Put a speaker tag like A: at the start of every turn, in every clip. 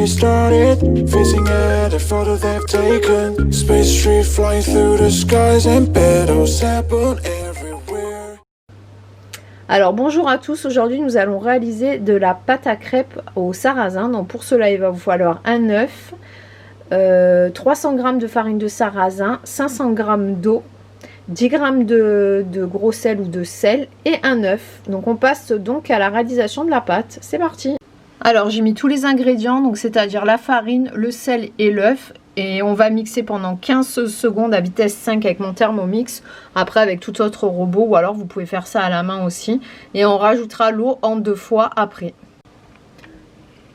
A: me started, facing at a photo they've taken. Space tree flying through the skies and petals happen everywhere.
B: Alors bonjour à tous, aujourd'hui nous allons réaliser de la pâte à crêpes au sarrasin. Donc pour cela il va vous falloir un œuf, 300 g de farine de sarrasin, 500 g d'eau, 10 g de gros sel ou de sel et un œuf. Donc on passe donc à la réalisation de la pâte. C'est parti. Alors j'ai mis tous les ingrédients, donc c'est-à-dire la farine, le sel et l'œuf. Et on va mixer pendant 15 secondes à vitesse 5 avec mon Thermomix. Après avec tout autre robot ou alors vous pouvez faire ça à la main aussi. Et on rajoutera l'eau en 2 fois après.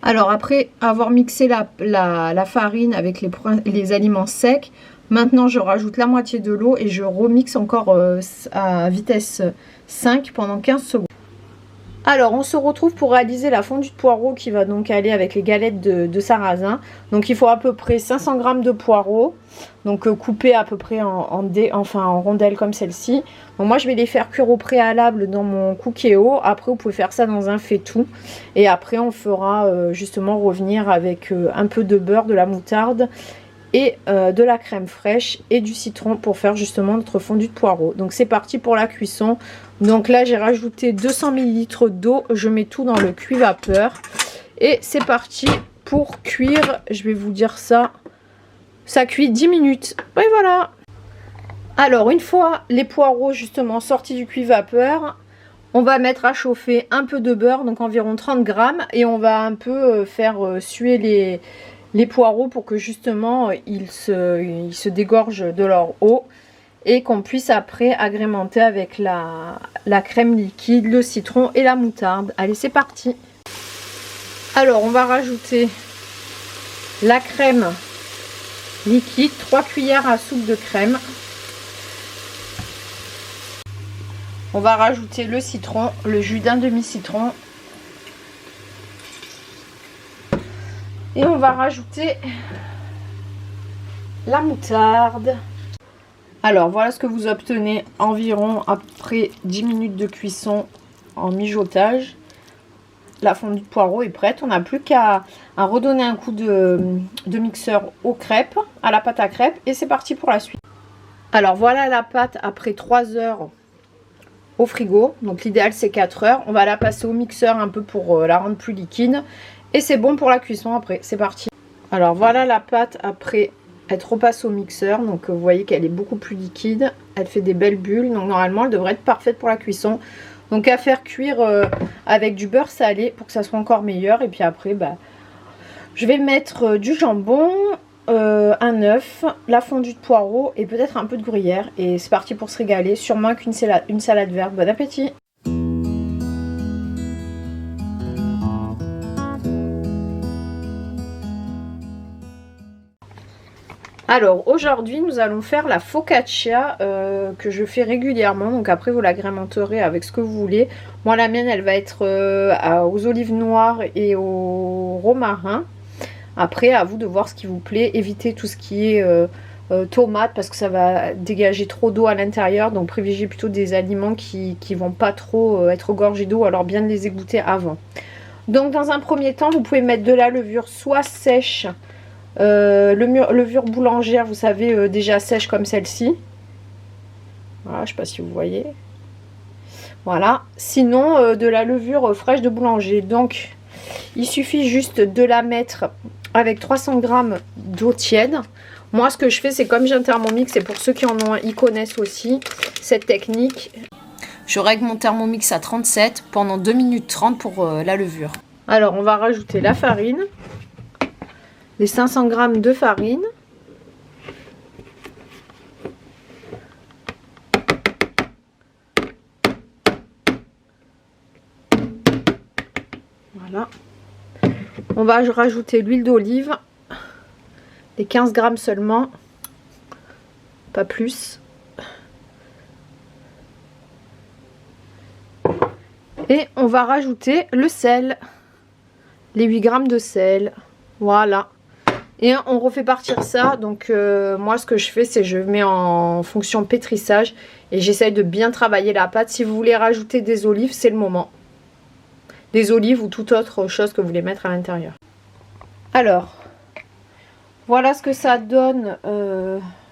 B: Alors après avoir mixé la farine avec les aliments secs, maintenant je rajoute la moitié de l'eau et je remixe encore à vitesse 5 pendant 15 secondes. Alors on se retrouve pour réaliser la fondue de poireaux qui va donc aller avec les galettes de sarrasin. Donc il faut à peu près 500 g de poireaux, donc coupés à peu près en rondelles comme celle-ci. Donc moi je vais les faire cuire au préalable dans mon Cookéo. Après vous pouvez faire ça dans un faitout. Et après on fera justement revenir avec un peu de beurre, de la moutarde et de la crème fraîche et du citron pour faire justement notre fondue de poireaux. Donc c'est parti pour la cuisson. Donc là j'ai rajouté 200 ml d'eau, je mets tout dans le cuit-vapeur et c'est parti pour cuire. Je vais vous dire ça cuit 10 minutes. Et voilà. Alors une fois les poireaux justement sortis du cuit-vapeur, on va mettre à chauffer un peu de beurre, donc environ 30 g, et on va un peu faire suer les poireaux pour que justement ils se dégorgent de leur eau et qu'on puisse après agrémenter avec la crème liquide, le citron et la moutarde. Allez, c'est parti. Alors on va rajouter la crème liquide, 3 cuillères à soupe de crème. On va rajouter le citron, le jus d'un demi-citron. Et on va rajouter la moutarde. Alors voilà ce que vous obtenez environ après 10 minutes de cuisson en mijotage. La fondue de poireaux est prête. On n'a plus qu'à redonner un coup de mixeur aux crêpes, à la pâte à crêpes. Et c'est parti pour la suite. Alors voilà la pâte après 3 heures au frigo. Donc l'idéal c'est 4 heures. On va la passer au mixeur un peu pour la rendre plus liquide. Et c'est bon pour la cuisson après, c'est parti. Alors voilà la pâte après être repassée au mixeur. Donc vous voyez qu'elle est beaucoup plus liquide. Elle fait des belles bulles. Donc normalement elle devrait être parfaite pour la cuisson. Donc à faire cuire avec du beurre salé pour que ça soit encore meilleur. Et puis après je vais mettre du jambon, un œuf, la fondue de poireaux et peut-être un peu de gruyère. Et c'est parti pour se régaler. Sûrement qu'une salade verte. Bon appétit! Alors aujourd'hui nous allons faire la focaccia que je fais régulièrement, donc après vous l'agrémenterez avec ce que vous voulez. Moi la mienne elle va être aux olives noires et au romarin. Après à vous de voir ce qui vous plaît, évitez tout ce qui est tomate parce que ça va dégager trop d'eau à l'intérieur, donc privilégiez plutôt des aliments qui vont pas trop être gorgés d'eau, alors bien de les égoutter avant. Donc dans un premier temps vous pouvez mettre de la levure soit sèche, levure boulangère, vous savez, déjà sèche comme celle-ci. Voilà, je sais pas si vous voyez. Voilà. Sinon, de la levure fraîche de boulanger. Donc, il suffit juste de la mettre avec 300 g d'eau tiède. Moi, ce que je fais, c'est comme j'ai un Thermomix, et pour ceux qui en ont un, ils connaissent aussi cette technique. Je règle mon Thermomix à 37 pendant 2 minutes 30 pour la levure. Alors, on va rajouter la farine. Les 500 g de farine. Voilà. On va rajouter l'huile d'olive. Les 15 g seulement. Pas plus. Et on va rajouter le sel. Les 8 g de sel. Voilà. Et on refait partir ça. Donc moi ce que je fais c'est je mets en fonction pétrissage et j'essaye de bien travailler la pâte. Si vous voulez rajouter des olives, c'est le moment. Des olives ou toute autre chose que vous voulez mettre à l'intérieur. Alors, voilà ce que ça donne.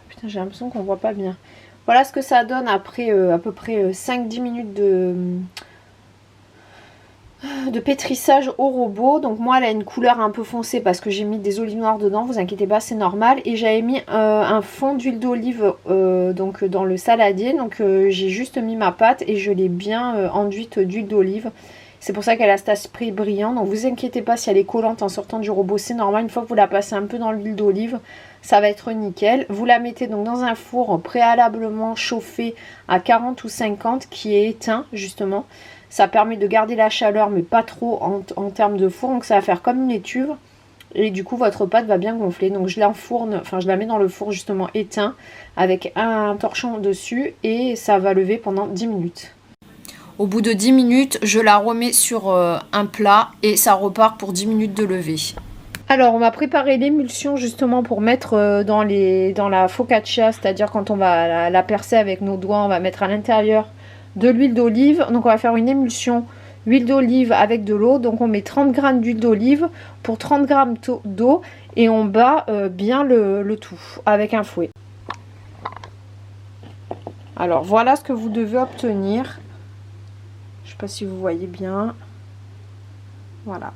B: Putain, j'ai l'impression qu'on voit pas bien. Voilà ce que ça donne après à peu près 5-10 minutes de pétrissage au robot. Donc moi, elle a une couleur un peu foncée parce que j'ai mis des olives noires dedans. Vous inquiétez pas, c'est normal. Et j'avais mis un fond d'huile d'olive donc dans le saladier. Donc j'ai juste mis ma pâte et je l'ai bien enduite d'huile d'olive. C'est pour ça qu'elle a cet aspect brillant. Donc vous inquiétez pas si elle est collante en sortant du robot, c'est normal. Une fois que vous la passez un peu dans l'huile d'olive, ça va être nickel. Vous la mettez donc dans un four préalablement chauffé à 40 ou 50 qui est éteint justement. Ça permet de garder la chaleur mais pas trop en termes de four. Donc ça va faire comme une étuve. Et du coup votre pâte va bien gonfler. Donc je l'enfourne, enfin je la mets dans le four justement éteint avec un torchon dessus et ça va lever pendant 10 minutes. Au bout de 10 minutes, je la remets sur un plat et ça repart pour 10 minutes de levée. Alors, on va préparer l'émulsion justement pour mettre dans la focaccia, c'est-à-dire quand on va la percer avec nos doigts, on va mettre à l'intérieur de l'huile d'olive. Donc, on va faire une émulsion huile d'olive avec de l'eau. Donc, on met 30 g d'huile d'olive pour 30 g d'eau et on bat bien le tout avec un fouet. Alors, voilà ce que vous devez obtenir. Je sais pas si vous voyez bien. Voilà.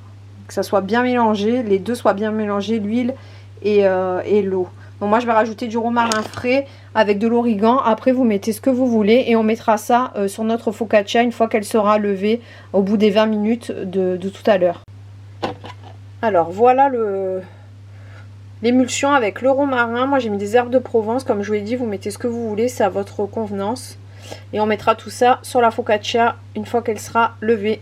B: Que ça soit bien mélangé, les deux soient bien mélangés, l'huile et l'eau. Donc moi je vais rajouter du romarin frais avec de l'origan. Après vous mettez ce que vous voulez et on mettra ça sur notre focaccia une fois qu'elle sera levée au bout des 20 minutes de tout à l'heure. Alors voilà l'émulsion avec le romarin. Moi j'ai mis des herbes de Provence. Comme je vous l'ai dit, vous mettez ce que vous voulez, c'est à votre convenance. Et on mettra tout ça sur la focaccia une fois qu'elle sera levée.